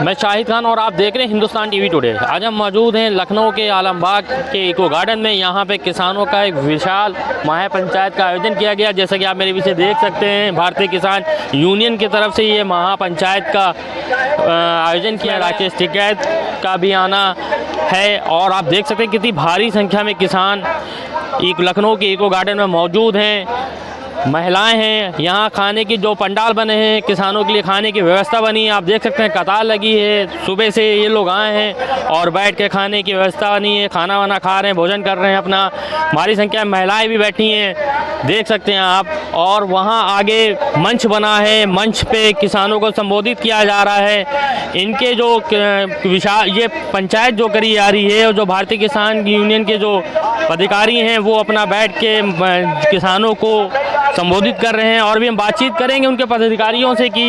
मैं शाहिद खान और आप देख रहे हैं हिंदुस्तान टीवी टुडे। आज हम मौजूद हैं लखनऊ के आलमबाग के इको गार्डन में। यहाँ पे किसानों का एक विशाल महापंचायत का आयोजन किया गया। जैसा कि आप मेरे पीछे देख सकते हैं, भारतीय किसान यूनियन की तरफ से ये महापंचायत का आयोजन किया। राकेश टिकैत का भी आना है और आप देख सकते हैं कितनी भारी संख्या में किसान एक लखनऊ के इको गार्डन में मौजूद हैं। महिलाएं हैं, यहाँ खाने की जो पंडाल बने हैं, किसानों के लिए खाने की व्यवस्था बनी है। आप देख सकते हैं कतार लगी है, सुबह से ये लोग आए हैं और बैठ के खाने की व्यवस्था बनी है। खाना वाना खा रहे हैं, भोजन कर रहे हैं अपना। भारी संख्या में महिलाएं भी बैठी हैं, देख सकते हैं आप। और वहाँ आगे मंच बना है, मंच पे किसानों को संबोधित किया जा रहा है। इनके जो विशाल ये पंचायत जो करी जा रही है और जो भारतीय किसान यूनियन के जो अधिकारी हैं वो अपना बैठ के किसानों को संबोधित कर रहे हैं। और भी हम बातचीत करेंगे उनके पदाधिकारियों से कि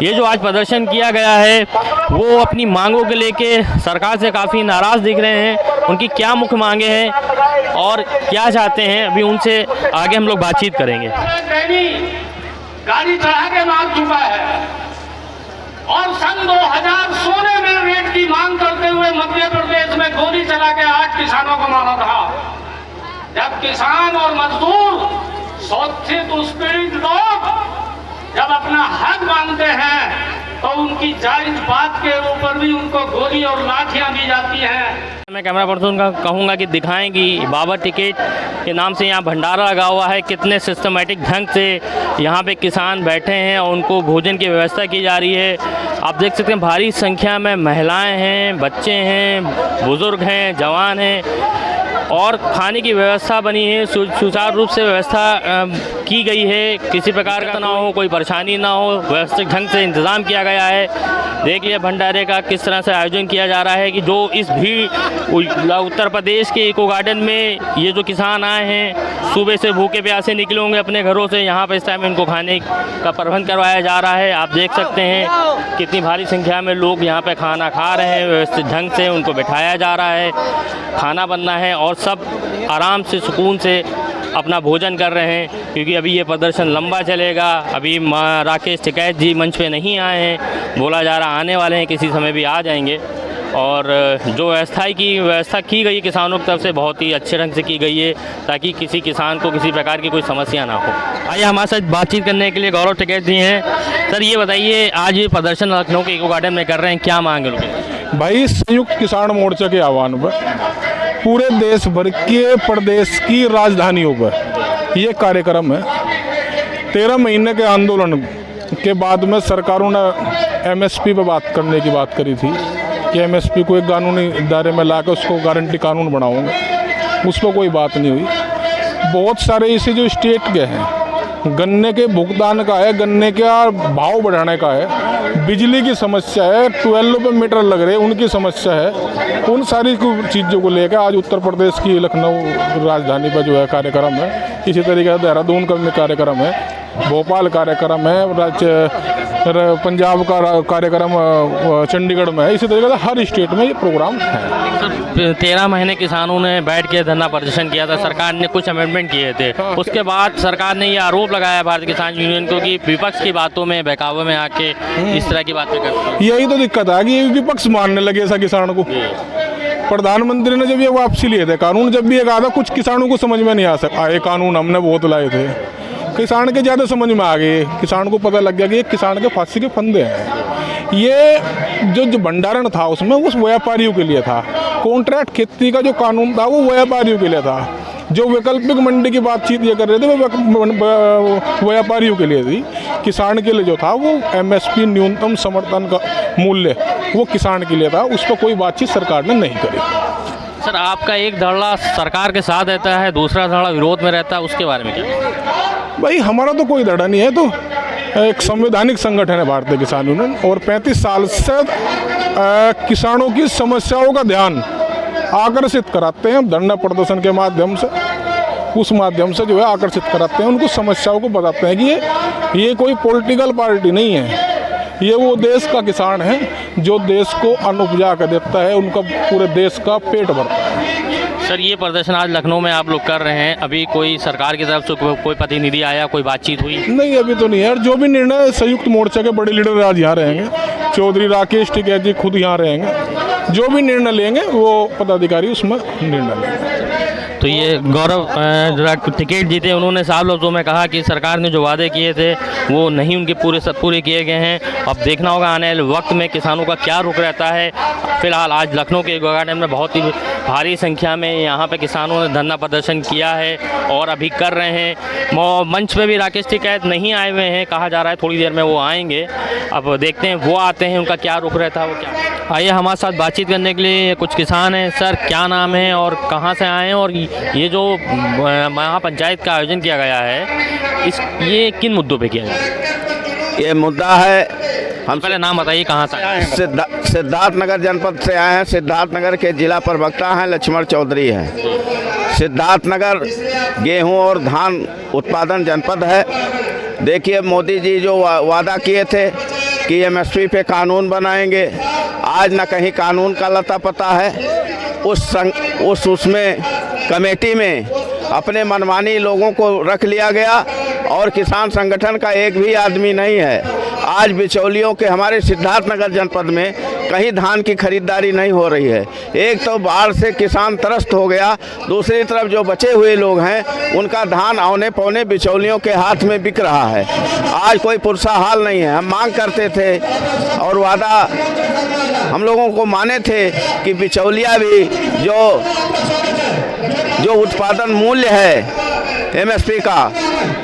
ये जो आज प्रदर्शन किया गया है वो अपनी मांगों को लेके सरकार से काफ़ी नाराज़ दिख रहे हैं। उनकी क्या मुख्य मांगे हैं और क्या चाहते हैं, अभी उनसे आगे हम लोग बातचीत करेंगे। गाड़ी चढ़ा के मार चुका है और सन 2000 सोने में रेट की मांग करते हुए मध्य प्रदेश में गोली चला के आज किसानों को मारा था। जब किसान और मजदूर शोषित उत्पीड़ित लोग जब अपना हक मांगते हैं तो उनकी जायज बात के ऊपर भी उनको गोली और लाठियां दी जाती हैं। मैं कैमरा पर्सन का कहूँगा कि दिखाएं कि बाबा टिकैत के नाम से यहाँ भंडारा लगा हुआ है। कितने सिस्टमेटिक ढंग से यहाँ पे किसान बैठे हैं और उनको भोजन की व्यवस्था की जा रही है। आप देख सकते हैं भारी संख्या में महिलाएं हैं, बच्चे हैं, बुज़ुर्ग हैं, जवान हैं और खाने की व्यवस्था बनी है। सुचारू रूप से व्यवस्था की गई है, किसी प्रकार का ना हो, कोई परेशानी ना हो, व्यवस्थित ढंग से इंतज़ाम किया गया है। देख लिया भंडारे का किस तरह से आयोजन किया जा रहा है कि जो इस भीड़ उत्तर प्रदेश के इको गार्डन में ये जो किसान आए हैं सुबह से भूखे प्यासे निकले होंगे अपने घरों से, यहाँ पर इस टाइम इनको खाने का प्रबंध करवाया जा रहा है। आप देख सकते हैं कितनी भारी संख्या में लोग यहाँ पे खाना खा रहे हैं, व्यवस्थित ढंग से उनको बिठाया जा रहा है, खाना बनना है और सब आराम से सुकून से अपना भोजन कर रहे हैं। क्योंकि अभी ये प्रदर्शन लंबा चलेगा। अभी राकेश टिकैत जी मंच पे नहीं आए हैं, बोला जा रहा आने वाले हैं, किसी समय भी आ जाएंगे। और जो व्यवस्था की गई किसानों की तरफ से बहुत ही अच्छे ढंग से की गई है ताकि किसी किसान को किसी प्रकार की कोई समस्या ना हो। आइए हमारे साथ बातचीत करने के लिए गौरव टिकैत जी हैं। सर ये बताइए, आज ये प्रदर्शन लखनऊ के इको गार्डन में कर रहे हैं, क्या मांग है उनकी? भाई संयुक्त किसान मोर्चा के आह्वान पर पूरे देश भर के प्रदेश की राजधानियों पर ये कार्यक्रम है। 13 महीने के आंदोलन के बाद में सरकारों ने एमएसपी पर बात करने की बात करी थी कि एमएसपी को एक कानूनी दायरे में लाकर उसको गारंटी कानून बनाऊंगा। उस पर कोई बात नहीं हुई। बहुत सारे इसे जो स्टेट के हैं, गन्ने के भुगतान का है, गन्ने का भाव बढ़ाने का है, बिजली की समस्या है, 12 रुपये मीटर लग रहे उनकी समस्या है। उन सारी चीज़ों को लेकर आज उत्तर प्रदेश की लखनऊ राजधानी पर जो है कार्यक्रम है। इसी तरीके से देहरादून का भी कार्यक्रम है, भोपाल कार्यक्रम है, पंजाब का कार्यक्रम चंडीगढ़ में है। इसी तरीके से हर स्टेट में ये प्रोग्राम है। 13 महीने किसानों ने बैठ के धरना प्रदर्शन किया था, सरकार ने कुछ अमेंडमेंट किए थे। उसके बाद सरकार ने ये आरोप लगाया भारतीय किसान यूनियन को कि विपक्ष की बातों में बहकावे में आके इस तरह की बातें करते हैं। यही तो दिक्कत है कि विपक्ष मानने लगे ऐसा किसान को। प्रधानमंत्री ने जब ये वापसी लिए थे कानून, जब भी ये कहा था कुछ किसानों को समझ में नहीं आ सका। ये कानून हमने बहुत लाए थे, किसान के ज़्यादा समझ में आ गए। किसान को पता लग गया कि ये किसान के फांसी के फंदे हैं। ये जो भंडारण था उसमें उस व्यापारियों के लिए था। कॉन्ट्रैक्ट खेती का जो कानून था वो व्यापारियों के लिए था। जो वैकल्पिक मंडी की बातचीत ये कर रहे थे वो व्यापारियों के लिए थी। किसान के लिए जो था वो एमएसपी न्यूनतम समर्थन का मूल्य वो किसान के लिए था। उस पर कोई बातचीत सरकार ने नहीं करी। सर आपका एक धड़ा सरकार के साथ रहता है, दूसरा धड़ा विरोध में रहता है, उसके बारे में क्या? भाई हमारा तो कोई धड़ा नहीं है, तो एक संवैधानिक संगठन है भारतीय किसान यूनियन और 35 साल से किसानों की समस्याओं का ध्यान आकर्षित कराते हैं धरना प्रदर्शन के माध्यम से। उस माध्यम से जो है आकर्षित कराते हैं, उनको समस्याओं को बताते हैं कि ये कोई पॉलिटिकल पार्टी नहीं है, ये वो देश का किसान है जो देश को अन्न उपजा कर देता है, उनका पूरे देश का पेट भरता है। सर ये प्रदर्शन आज लखनऊ में आप लोग कर रहे हैं, अभी कोई सरकार की तरफ से कोई प्रतिनिधि आया, कोई बातचीत हुई? नहीं अभी तो नहीं है। जो भी निर्णय संयुक्त मोर्चा के बड़े लीडर आज यहाँ रहेंगे, चौधरी राकेश टिकैत जी खुद यहाँ रहेंगे। जो भी निर्णय लेंगे वो पदाधिकारी उसमें निर्णय लेंगे। तो ये गौरव टिकैत जीते, उन्होंने साफ लफ्ज़ों में कहा कि सरकार ने जो वादे किए थे वो नहीं उनके पूरे किए गए हैं। अब देखना होगा आने वाले वक्त में किसानों का क्या रुख रहता है। फिलहाल आज लखनऊ के गोगा डैम में बहुत ही भारी संख्या में यहाँ पे किसानों ने धरना प्रदर्शन किया है और अभी कर रहे हैं। मंच पे भी राकेश टिकैत नहीं आए हुए हैं, कहा जा रहा है थोड़ी देर में वो आएंगे। अब देखते हैं वो आते हैं, उनका क्या रुख रहता है वो क्या। आइए हमारे साथ बातचीत करने के लिए कुछ किसान हैं। सर क्या नाम है और कहाँ से आए हैं, और ये जो महापंचायत का आयोजन किया गया है ये किन मुद्दों पे किया गया है? ये मुद्दा है, हम पहले नाम बताइए कहाँ से आए हैं। सिद्धार्थनगर जनपद से आए हैं। सिद्धार्थनगर के जिला प्रवक्ता हैं लक्ष्मण चौधरी हैं। सिद्धार्थनगर गेहूं और धान उत्पादन जनपद है। देखिए मोदी जी जो वादा किए थे कि एमएसपी पे कानून बनाएंगे, आज न कहीं कानून का लता पता है। उसमें कमेटी में अपने मनमानी लोगों को रख लिया गया और किसान संगठन का एक भी आदमी नहीं है। आज बिचौलियों के हमारे सिद्धार्थनगर जनपद में कहीं धान की खरीदारी नहीं हो रही है। एक तो बाढ़ से किसान त्रस्त हो गया, दूसरी तरफ जो बचे हुए लोग हैं उनका धान औने पौने बिचौलियों के हाथ में बिक रहा है। आज कोई पुरसा हाल नहीं है। हम मांग करते थे और वादा हम लोगों को माने थे कि बिचौलिया भी जो उत्पादन मूल्य है एमएसपी का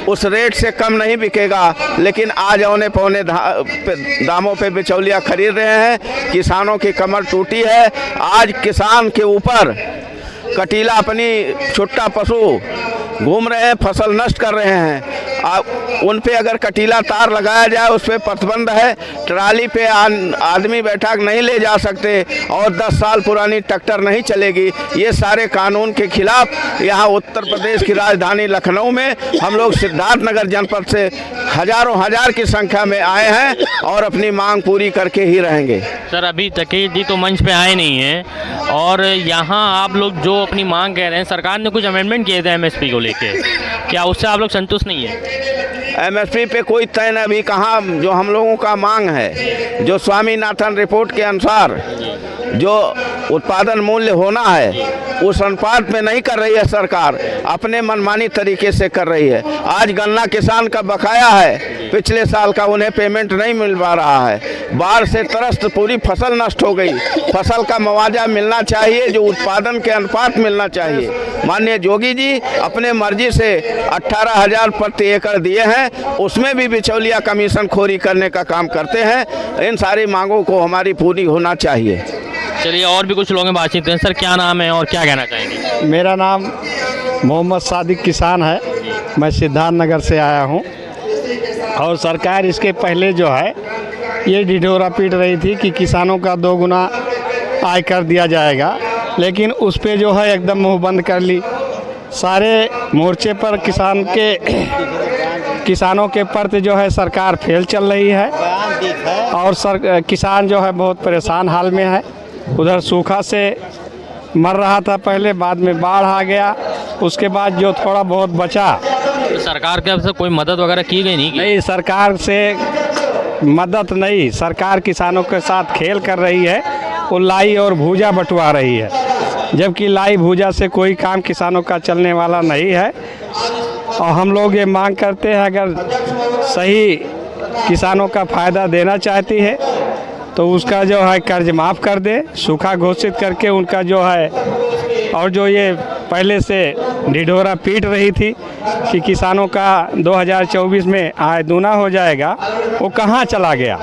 उस रेट से कम नहीं बिकेगा, लेकिन आज औने पौने दामों पे बिचौलिया खरीद रहे हैं। किसानों की कमर टूटी है। आज किसान के ऊपर कटीला अपनी छुट्टा पशु घूम रहे हैं, फसल नष्ट कर रहे हैं। उन पे अगर कटीला तार लगाया जाए उस पर प्रतिबंध है। ट्राली पे आदमी बैठा नहीं ले जा सकते और 10 साल पुरानी ट्रैक्टर नहीं चलेगी। ये सारे कानून के खिलाफ यहाँ उत्तर प्रदेश की राजधानी लखनऊ में हम लोग सिद्धार्थनगर जनपद से हजार की संख्या में आए हैं और अपनी मांग पूरी करके ही रहेंगे। सर अभी टिकैत जी तो मंच पे आए नहीं हैं और यहाँ आप लोग जो अपनी मांग कह रहे हैं, सरकार ने कुछ अमेंडमेंट किए थे एमएसपी को लेके, क्या उससे आप लोग संतुष्ट नहीं है? एमएसपी पे कोई तय अभी कहाँ। जो हम लोगों का मांग है, जो स्वामीनाथन रिपोर्ट के अनुसार जो उत्पादन मूल्य होना है उस अनुपात में नहीं कर रही है सरकार, अपने मनमानी तरीके से कर रही है। आज गन्ना किसान का बकाया है, पिछले साल का उन्हें पेमेंट नहीं मिल पा रहा है। बाढ़ से त्रस्त पूरी फसल नष्ट हो गई। फसल का मुआवजा मिलना चाहिए, जो उत्पादन के अनुपात मिलना चाहिए। माननीय योगी जी अपने मर्जी से 18,000 प्रति एकड़ दिए हैं, उसमें भी बिचौलिया कमीशन खोरी करने का काम करते हैं। इन सारी मांगों को हमारी पूरी होना चाहिए। चलिए और भी कुछ लोग बातचीत करें। सर क्या नाम है और क्या कहना चाहेंगे? मेरा नाम मोहम्मद सादिक किसान है। मैं सिद्धार्थनगर से आया हूँ और सरकार इसके पहले जो है ये ढिढोरा पीट रही थी कि किसानों का 2 गुना आय कर दिया जाएगा, लेकिन उस पे जो है एकदम मुंह बंद कर ली। सारे मोर्चे पर किसानों के प्रति जो है सरकार फेल चल रही है और किसान जो है बहुत परेशान हाल में है। उधर सूखा से मर रहा था पहले, बाद में बाढ़ आ गया, उसके बाद जो थोड़ा बहुत बचा। तो सरकार की तरफ से कोई मदद वगैरह की गई नहीं? सरकार से मदद नहीं, सरकार किसानों के साथ खेल कर रही है। वो लाई और भूजा बंटवा रही है, जबकि लाई भूजा से कोई काम किसानों का चलने वाला नहीं है। और हम लोग ये मांग करते हैं, अगर सही किसानों का फ़ायदा देना चाहती है तो उसका जो है कर्ज माफ़ कर दे, सूखा घोषित करके उनका जो है। और जो ये पहले से ढिढोरा पीट रही थी कि किसानों का 2024 में आय दूना हो जाएगा, वो कहाँ चला गया?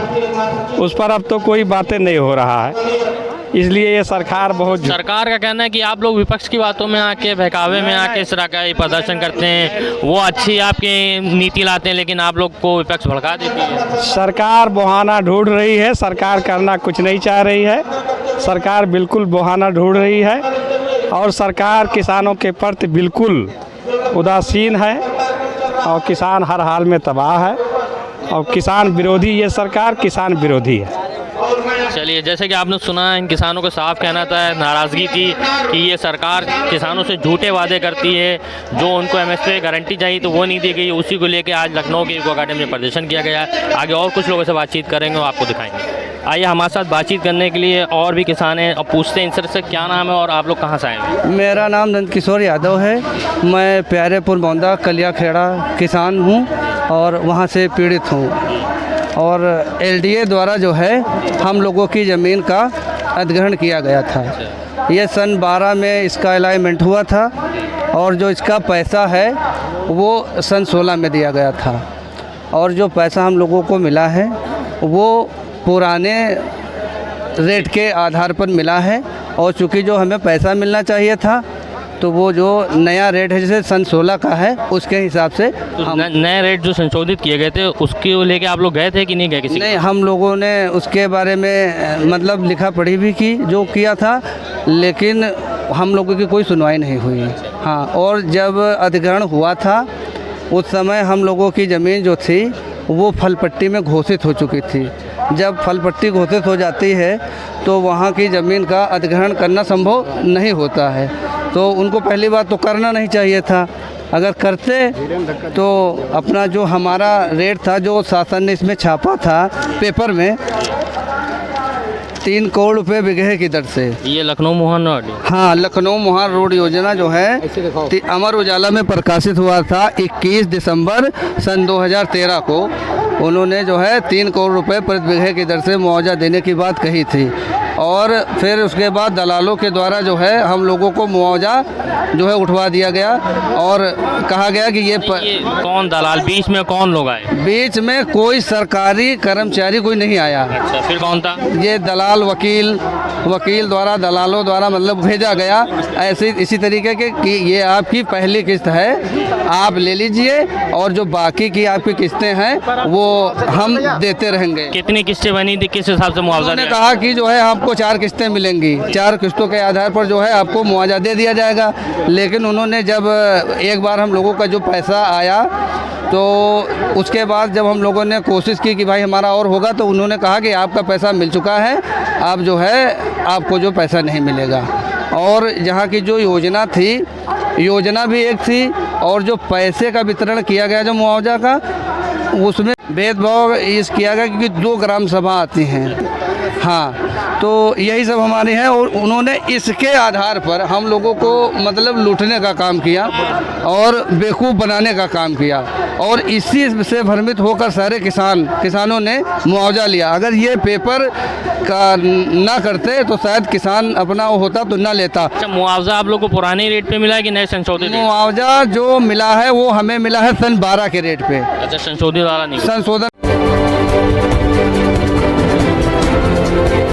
उस पर अब तो कोई बातें नहीं हो रहा है। इसलिए ये सरकार सरकार का कहना है कि आप लोग विपक्ष की बातों में आके, बहकावे में आके इस तरह का प्रदर्शन करते हैं, वो अच्छी आपकी नीति लाते हैं, लेकिन आप लोग को विपक्ष भड़का देती है। सरकार बहाना ढूंढ रही है, सरकार करना कुछ नहीं चाह रही है। सरकार बिल्कुल बहाना ढूंढ रही है और सरकार किसानों के प्रति बिल्कुल उदासीन है और किसान हर हाल में तबाह है और किसान विरोधी ये सरकार किसान विरोधी है। चलिए, जैसे कि आपने सुना, इन किसानों को साफ कहना था, नाराज़गी थी कि ये सरकार किसानों से झूठे वादे करती है, जो उनको एमएसपी गारंटी चाहिए तो वो नहीं दी गई। उसी को लेकर आज लखनऊ के गोगा डैम में प्रदर्शन किया गया। आगे और कुछ लोगों से बातचीत करेंगे, आपको दिखाएंगे। आइए हमारे साथ बातचीत करने के लिए और भी किसान हैं, अब पूछते हैं इनसे क्या नाम है और आप लोग कहाँ से आए हैं। मेरा नाम नंदकिशोर यादव है। मैं प्यारेपुर मौंदा कलिया खेड़ा किसान हूँ और वहाँ से पीड़ित हूँ। और एलडीए द्वारा जो है हम लोगों की ज़मीन का अधिग्रहण किया गया था। ये सन 12 में इसका अलाइनमेंट हुआ था और जो इसका पैसा है वो सन 16 में दिया गया था। और जो पैसा हम लोगों को मिला है वो पुराने रेट के आधार पर मिला है। और चूँकि जो हमें पैसा मिलना चाहिए था तो वो जो नया रेट है जैसे सन 16 का है उसके हिसाब से तो नए रेट जो संशोधित किए गए थे उसके लेके आप लोग गए थे कि नहीं गए किसी नहीं, हम लोगों ने उसके बारे में मतलब लिखा पढ़ी भी की जो किया था, लेकिन हम लोगों की कोई सुनवाई नहीं हुई। हाँ, और जब अधिग्रहण हुआ था उस समय हम लोगों की ज़मीन जो थी वो फलपट्टी में घोषित हो चुकी थी। जब फलपट्टी घोषित हो जाती है तो वहाँ की ज़मीन का अधिग्रहण करना संभव नहीं होता है। तो उनको पहली बात तो करना नहीं चाहिए था। अगर करते तो अपना जो हमारा रेट था जो शासन ने इसमें छापा था पेपर में 3 करोड़ रुपए बीघे की दर से। ये लखनऊ मोहन रोड। हाँ, लखनऊ मोहन रोड योजना जो है अमर उजाला में प्रकाशित हुआ था 21 दिसंबर सन 2013 को। उन्होंने जो है 3 करोड़ रुपए प्रति बीघे की दर से मुआवजा देने की बात कही थी। और फिर उसके बाद दलालों के द्वारा जो है हम लोगों को मुआवजा जो है उठवा दिया गया और कहा गया कि ये कौन दलाल, बीच में कौन लोग आए? बीच में कोई सरकारी कर्मचारी कोई नहीं आया। अच्छा, फिर कौन था? ये दलाल वकील द्वारा दलालों द्वारा मतलब भेजा गया ऐसे इसी तरीके के कि ये आपकी पहली किस्त है, आप ले लीजिए और जो बाकी की आपकी किस्तें हैं वो हम देते रहेंगे। कितनी किस्तें बनी थी, किस हिसाब से मुआवजा? उन्होंने कहा कि जो है आपको 4 किस्तें मिलेंगी, 4 किस्तों के आधार पर जो है आपको मुआवजा दे दिया जाएगा। लेकिन उन्होंने जब एक बार हम लोगों का जो पैसा आया तो उसके बाद जब हम लोगों ने कोशिश की कि भाई हमारा और होगा तो उन्होंने कहा कि आपका पैसा मिल चुका है, आप जो है आपको जो पैसा नहीं मिलेगा। और यहाँ की जो योजना थी, योजना भी एक थी और जो पैसे का वितरण किया गया जो मुआवजा का उसमें भेदभाव इस किया गया क्योंकि 2 ग्राम सभा आती हैं। हाँ, तो यही सब हमारे हैं और उन्होंने इसके आधार पर हम लोगों को मतलब लूटने का काम किया और बेवकूफ़ बनाने का काम किया और इसी से भ्रमित होकर सारे किसानों ने मुआवजा लिया। अगर ये पेपर का ना करते तो शायद किसान अपना वो होता तो ना लेता। अच्छा, मुआवजा आप लोग को पुराने रेट पे मिला है कि नए संशोधित? मुआवजा जो मिला है वो हमें मिला है सन 12 के रेट पे। अच्छा, संशोधित वाला नहीं? संशोधन